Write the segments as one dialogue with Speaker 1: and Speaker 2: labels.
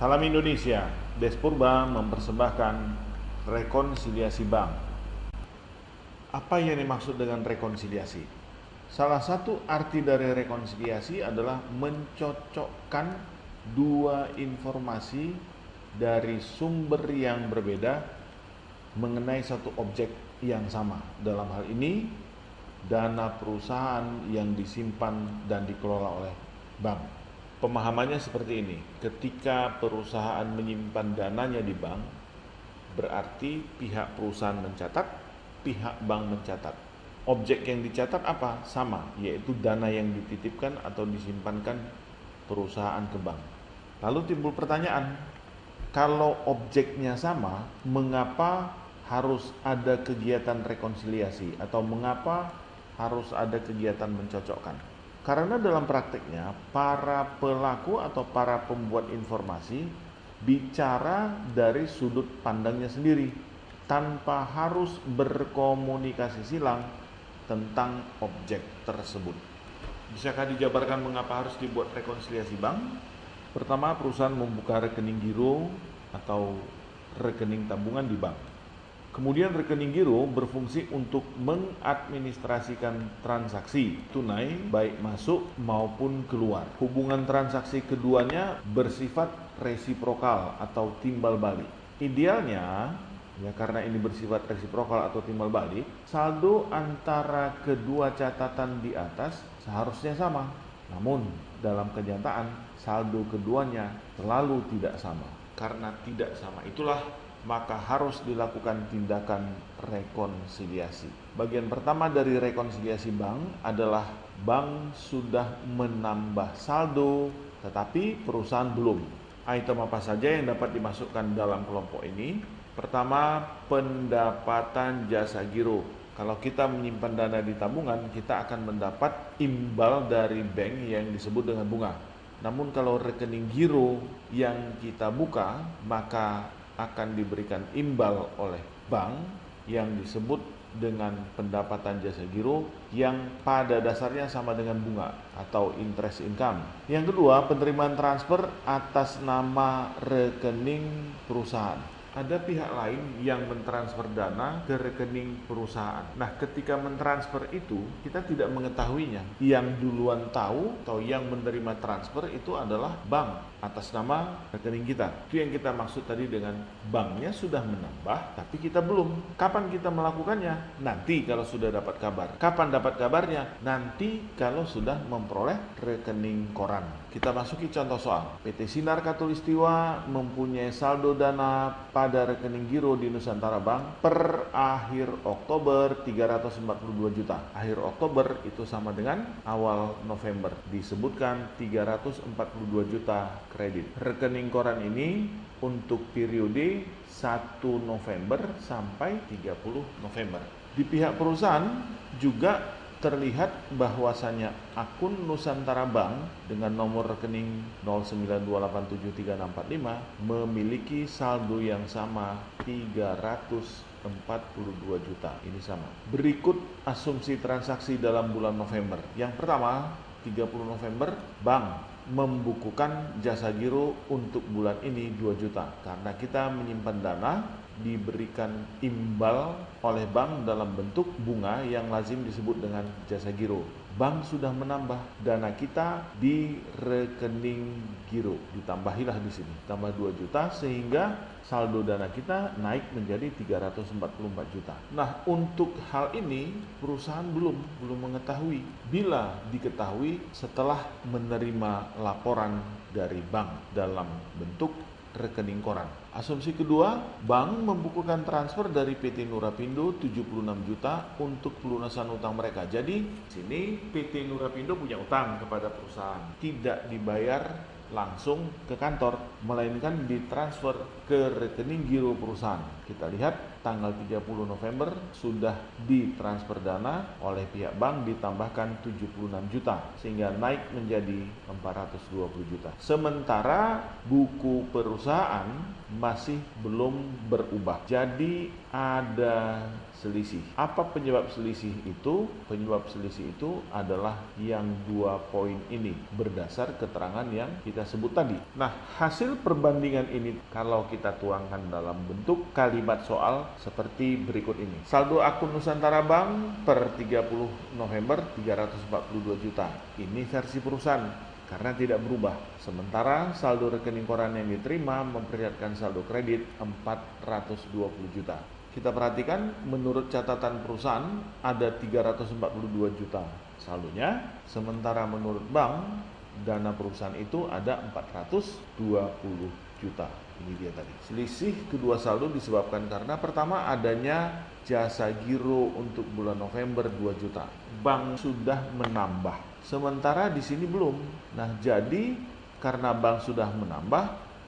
Speaker 1: Salam Indonesia, Despurba mempersembahkan rekonsiliasi bank. Apa yang dimaksud dengan rekonsiliasi? Salah satu arti dari rekonsiliasi adalah mencocokkan dua informasi dari sumber yang berbeda mengenai satu objek yang sama. Dalam hal ini, dana perusahaan yang disimpan dan dikelola oleh bank. Pemahamannya seperti ini, ketika perusahaan menyimpan dananya di bank, berarti pihak perusahaan mencatat, pihak bank mencatat. Objek yang dicatat apa? Sama, yaitu dana yang dititipkan atau disimpankan perusahaan ke bank. Lalu timbul pertanyaan, kalau objeknya sama, mengapa harus ada kegiatan rekonsiliasi atau mengapa harus ada kegiatan mencocokkan? Karena dalam prakteknya, para pelaku atau para pembuat informasi bicara dari sudut pandangnya sendiri, tanpa harus berkomunikasi silang tentang objek tersebut. Bisakah dijabarkan mengapa harus dibuat rekonsiliasi bank? Pertama, perusahaan membuka rekening giro atau rekening tabungan di bank. Kemudian rekening giro berfungsi untuk mengadministrasikan transaksi tunai baik masuk maupun keluar. Hubungan transaksi keduanya bersifat resiprokal atau timbal balik. Idealnya, ya karena ini bersifat resiprokal atau timbal balik, saldo antara kedua catatan di atas seharusnya sama. Namun, dalam kenyataan, saldo keduanya selalu tidak sama. Karena tidak sama itulah maka harus dilakukan tindakan rekonsiliasi. Bagian pertama dari rekonsiliasi bank adalah bank sudah menambah saldo, tetapi perusahaan belum. Item apa saja yang dapat dimasukkan dalam kelompok ini? Pertama, pendapatan jasa giro. Kalau kita menyimpan dana di tabungan, kita akan mendapat imbal dari bank yang disebut dengan bunga. Namun kalau rekening giro yang kita buka, maka akan diberikan imbal oleh bank yang disebut dengan pendapatan jasa giro yang pada dasarnya sama dengan bunga atau interest income. Yang kedua, penerimaan transfer atas nama rekening perusahaan. Ada pihak lain yang mentransfer dana ke rekening perusahaan. Nah, ketika mentransfer itu, kita tidak mengetahuinya. Yang duluan tahu atau yang menerima transfer itu adalah bank atas nama rekening kita. Itu yang kita maksud tadi dengan banknya sudah menambah, tapi kita belum. Kapan kita melakukannya? Nanti kalau sudah dapat kabar. Kapan dapat kabarnya? Nanti kalau sudah memperoleh rekening koran. Kita masuki contoh soal. PT Sinar Katulistiwa mempunyai saldo dana pada rekening giro di Nusantara Bank per akhir Oktober 342 juta. Akhir Oktober itu sama dengan awal November. Disebutkan 342 juta kredit. Rekening koran ini untuk periode 1 November sampai 30 November. Di pihak perusahaan juga terlihat bahwasanya akun Nusantara Bank dengan nomor rekening 092873645 memiliki saldo yang sama 342 juta. Ini sama. Berikut asumsi transaksi dalam bulan November. Yang pertama, 30 November, bank membukukan jasa giro untuk bulan ini 2 juta. Karena kita menyimpan dana, diberikan imbal oleh bank dalam bentuk bunga yang lazim disebut dengan jasa giro. Bank sudah menambah dana kita di rekening giro. Ditambahilah di sini, tambah 2 juta sehingga saldo dana kita naik menjadi 344 juta. Nah, untuk hal ini perusahaan belum mengetahui. Bila diketahui setelah menerima laporan dari bank dalam bentuk rekening koran. Asumsi kedua, bank membukukan transfer dari PT Nurapindo 76 juta untuk pelunasan utang mereka. Jadi, sini PT Nurapindo punya utang kepada perusahaan. Tidak dibayar langsung ke kantor, melainkan ditransfer ke rekening giro perusahaan. Kita lihat tanggal 30 November sudah ditransfer dana oleh pihak bank ditambahkan 76 juta sehingga naik menjadi 420 juta. Sementara buku perusahaan masih belum berubah. Jadi ada selisih. Apa penyebab selisih itu? Penyebab selisih itu adalah yang 2 poin ini berdasar keterangan yang kita kita sebut tadi. Nah, hasil perbandingan ini kalau kita tuangkan dalam bentuk kalimat soal seperti berikut ini. Saldo akun Nusantara Bank per 30 November 342 juta. Ini versi perusahaan karena tidak berubah. Sementara saldo rekening koran yang diterima memperlihatkan saldo kredit 420 juta. Kita perhatikan menurut catatan perusahaan ada 342 juta saldonya, sementara menurut bank dana perusahaan itu ada 420 juta. Ini dia tadi. Selisih kedua saldo disebabkan karena pertama adanya jasa giro untuk bulan November 2 juta. Bank sudah menambah, sementara di sini belum. Nah, jadi karena bank sudah menambah,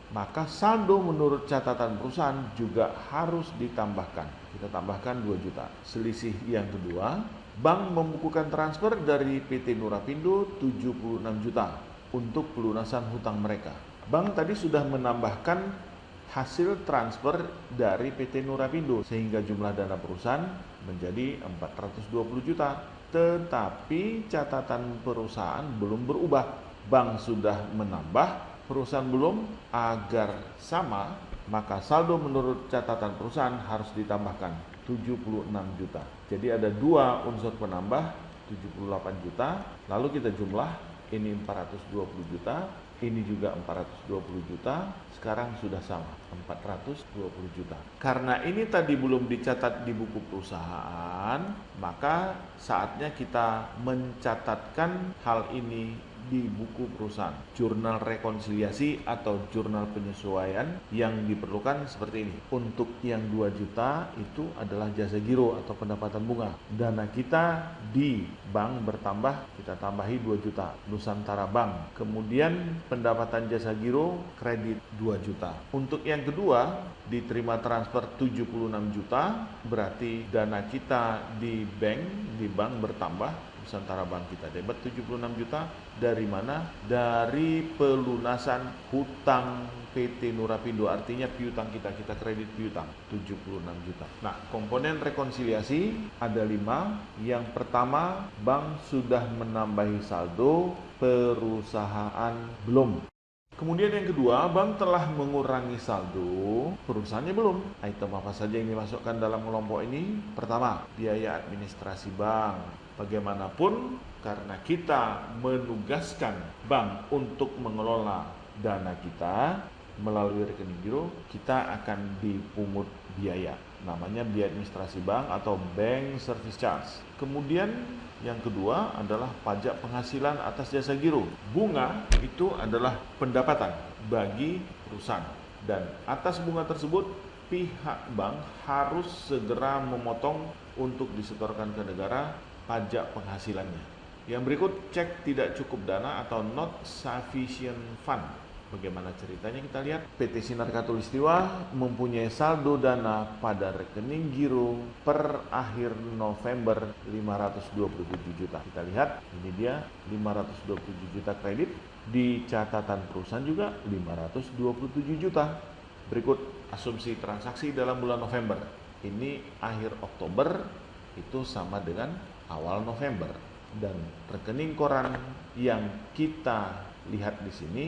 Speaker 1: maka saldo menurut catatan perusahaan juga harus ditambahkan. Kita tambahkan 2 juta. Selisih yang kedua, bank membukukan transfer dari PT Nurapindo 76 juta untuk pelunasan hutang mereka. Bank tadi sudah menambahkan hasil transfer dari PT Nurapindo sehingga jumlah dana perusahaan menjadi 420 juta. Tetapi catatan perusahaan belum berubah. Bank sudah menambah, perusahaan belum. Agar sama, maka saldo menurut catatan perusahaan harus ditambahkan 76 juta. Jadi ada dua unsur penambah 78 juta, lalu kita jumlah, ini 420 juta, ini juga 420 juta, sekarang sudah sama 420 juta. Karena ini tadi belum dicatat di buku perusahaan, maka saatnya kita mencatatkan hal ini di buku perusahaan. Jurnal rekonsiliasi atau jurnal penyesuaian yang diperlukan seperti ini. Untuk yang 2 juta itu adalah jasa giro atau pendapatan bunga. Dana kita di bank bertambah, kita tambahi 2 juta. Nusantara Bank. Kemudian pendapatan jasa giro kredit 2 juta. Untuk yang kedua diterima transfer 76 juta, berarti dana kita di bank bertambah. Nusantara Bank kita debit 76 juta. Dari mana? Dari pelunasan hutang PT Nurapindo, artinya piutang kita kredit piutang 76 juta. Nah, komponen rekonsiliasi ada 5. Yang pertama, bank sudah menambahi saldo, perusahaan belum. Kemudian yang kedua, bank telah mengurangi saldo, perusahaannya belum. Item apa saja yang dimasukkan dalam kelompok ini? Pertama, biaya administrasi bank. Bagaimanapun, karena kita menugaskan bank untuk mengelola dana kita melalui rekening giro, kita akan dipungut biaya. Namanya biaya administrasi bank atau bank service charge. Kemudian yang kedua adalah pajak penghasilan atas jasa giro. Bunga itu adalah pendapatan bagi perusahaan. Dan atas bunga tersebut, pihak bank harus segera memotong untuk disetorkan ke negara pajak penghasilannya. Yang berikut, cek tidak cukup dana atau not sufficient fund. Bagaimana ceritanya kita lihat. PT Sinar Khatulistiwa mempunyai saldo dana pada rekening giro per akhir November 527 juta. Kita lihat, ini dia 527 juta kredit. Di catatan perusahaan juga 527 juta. Berikut asumsi transaksi dalam bulan November. Ini akhir Oktober, itu sama dengan awal November. Dan rekening koran yang kita lihat di sini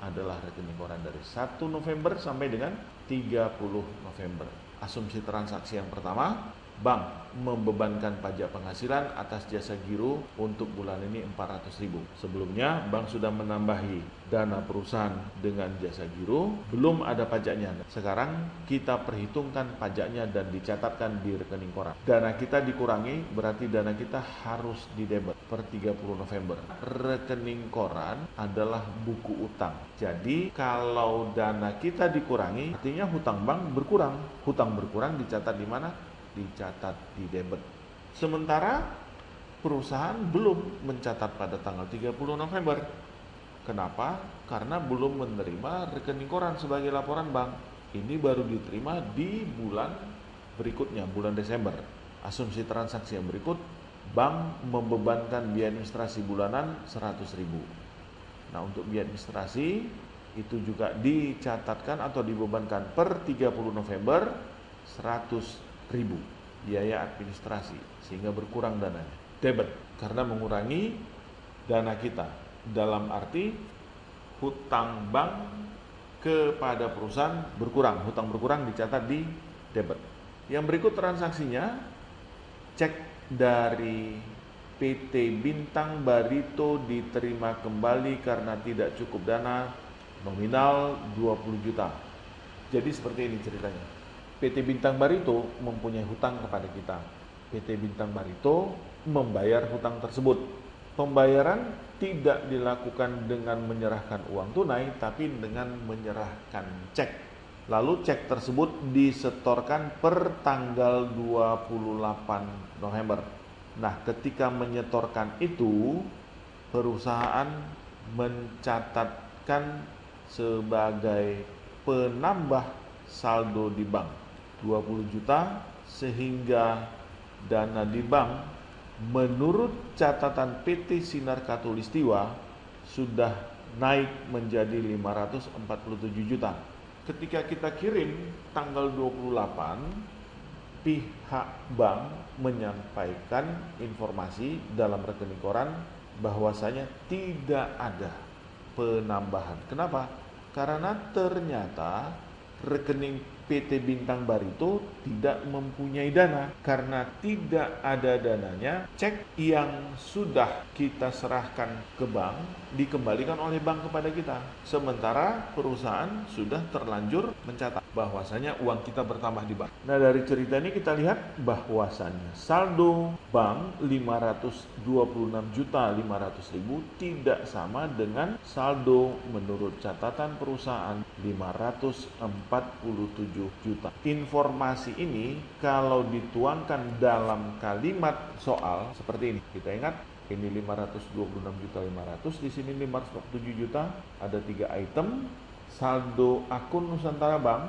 Speaker 1: adalah rekening koran dari 1 November sampai dengan 30 November. Asumsi transaksi yang pertama, bank membebankan pajak penghasilan atas jasa giro untuk bulan ini 400.000. Sebelumnya bank sudah menambahi dana perusahaan dengan jasa giro, belum ada pajaknya. Sekarang kita perhitungkan pajaknya dan dicatatkan di rekening koran. Dana kita dikurangi, berarti dana kita harus didebit per 30 November. Rekening koran adalah buku utang. Jadi kalau dana kita dikurangi, artinya hutang bank berkurang. Hutang berkurang dicatat di mana? Dicatat di debit. Sementara perusahaan belum mencatat pada tanggal 30 November. Kenapa? Karena belum menerima rekening koran sebagai laporan bank. Ini baru diterima di bulan berikutnya, bulan Desember. Asumsi transaksi yang berikut, bank membebankan biaya administrasi bulanan 100.000. Nah, untuk biaya administrasi itu juga dicatatkan atau dibebankan per 30 November 100.000 biaya administrasi, sehingga berkurang dananya. Debit karena mengurangi dana kita, dalam arti hutang bank kepada perusahaan berkurang. Hutang berkurang dicatat di debit. Yang berikut transaksinya, cek dari PT Bintang Barito diterima kembali karena tidak cukup dana, nominal 20 juta. Jadi seperti ini ceritanya. PT Bintang Barito mempunyai hutang kepada kita. PT Bintang Barito membayar hutang tersebut. Pembayaran tidak dilakukan dengan menyerahkan uang tunai, tapi dengan menyerahkan cek. Lalu cek tersebut disetorkan per tanggal 28 November. Nah, ketika menyetorkan itu, perusahaan mencatatkan sebagai penambah saldo di bank 20 juta, sehingga dana di bank menurut catatan PT Sinar Katulistiwa sudah naik menjadi 547 juta. Ketika kita kirim tanggal 28, pihak bank menyampaikan informasi dalam rekening koran bahwasanya tidak ada penambahan. Kenapa? Karena ternyata rekening PT Bintang Barito tidak mempunyai dana. Karena tidak ada dananya, cek yang sudah kita serahkan ke bank dikembalikan oleh bank kepada kita. Sementara perusahaan sudah terlanjur mencatat bahwasanya uang kita bertambah di bank. Nah, dari cerita ini kita lihat bahwasanya saldo bank 526.500.000 tidak sama dengan saldo menurut catatan perusahaan 547 juta. Informasi ini kalau dituangkan dalam kalimat soal seperti ini. Kita ingat, ini 526.500.000, di sini 547 juta, ada 3 item. Saldo akun Nusantara Bank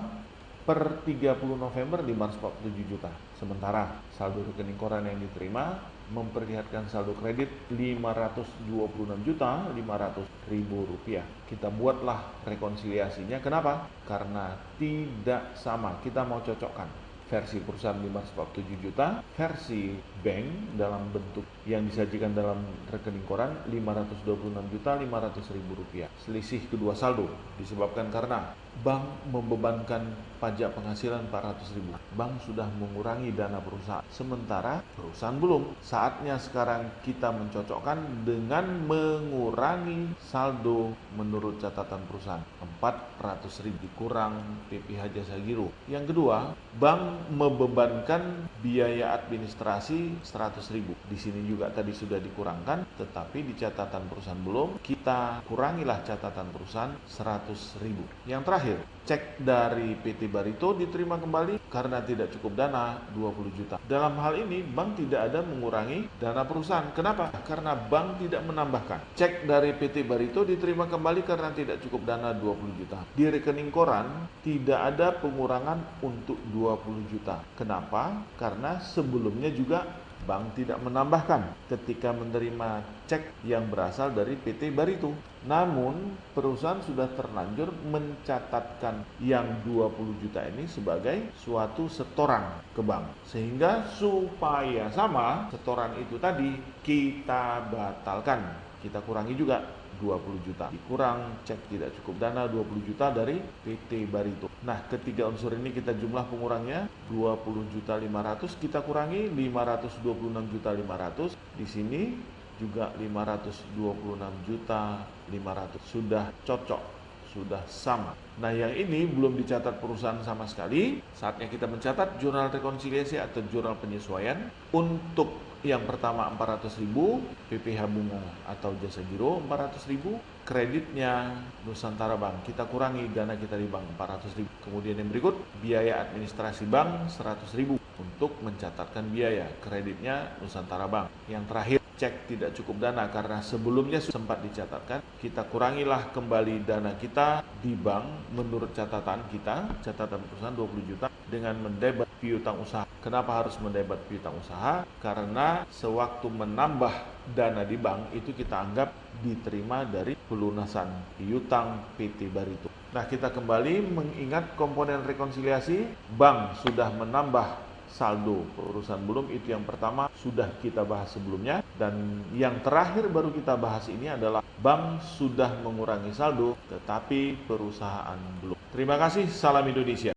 Speaker 1: per 30 November 547 juta. Sementara saldo rekening koran yang diterima memperlihatkan saldo kredit 526.500.000 rupiah. Kita buatlah rekonsiliasinya. Kenapa? Karena tidak sama. Kita mau cocokkan versi perusahaan 547 juta, versi bank dalam bentuk yang disajikan dalam rekening koran 526.500.000 rupiah. Selisih kedua saldo disebabkan karena bank membebankan pajak penghasilan 400.000. Bank sudah mengurangi dana perusahaan, sementara perusahaan belum. Saatnya sekarang kita mencocokkan dengan mengurangi saldo menurut catatan perusahaan 400.000 dikurang PPh Jasa Giro. Yang kedua, bank membebankan biaya administrasi 100.000. Di sini juga tadi sudah dikurangkan, tetapi di catatan perusahaan belum. Kita kurangilah catatan perusahaan 100.000. Yang terakhir, cek dari PT Barito diterima kembali karena tidak cukup dana 20 juta. Dalam hal ini bank tidak ada mengurangi dana perusahaan. Kenapa? Karena bank tidak menambahkan. Cek dari PT Barito diterima kembali karena tidak cukup dana 20 juta. Di rekening koran tidak ada pengurangan untuk 20 juta. Kenapa? Karena sebelumnya juga bank tidak menambahkan ketika menerima cek yang berasal dari PT Barito. Namun perusahaan sudah terlanjur mencatatkan yang 20 juta ini sebagai suatu setoran ke bank. Sehingga supaya sama, setoran itu tadi kita batalkan. Kita kurangi juga 20 juta. Dikurang cek tidak cukup dana 20 juta dari PT Barito. Nah, ketiga unsur ini kita jumlah pengurangnya 20.500.000, kita kurangi 526.500.000. Di sini juga 526.500.000. Sudah cocok, sudah sama. Nah, yang ini belum dicatat perusahaan sama sekali. Saatnya kita mencatat jurnal rekonsiliasi atau jurnal penyesuaian. Untuk yang pertama 400.000, PPh bunga atau jasa giro 400.000, kreditnya Nusantara Bank. Kita kurangi dana kita di bank 400.000. Kemudian yang berikut, biaya administrasi bank 100.000 untuk mencatatkan biaya, kreditnya Nusantara Bank. Yang terakhir, cek tidak cukup dana karena sebelumnya sempat dicatatkan. Kita kurangilah kembali dana kita di bank menurut catatan kita, catatan perusahaan 20 juta dengan mendebat piutang usaha. Kenapa harus mendebat piutang usaha? Karena sewaktu menambah dana di bank itu kita anggap diterima dari pelunasan piutang PT Barito. Nah, kita kembali mengingat komponen rekonsiliasi. Bank sudah menambah saldo. Perusahaan belum itu yang pertama sudah kita bahas sebelumnya, dan yang terakhir baru kita bahas ini adalah bank sudah mengurangi saldo tetapi perusahaan belum. Terima kasih, salam Indonesia.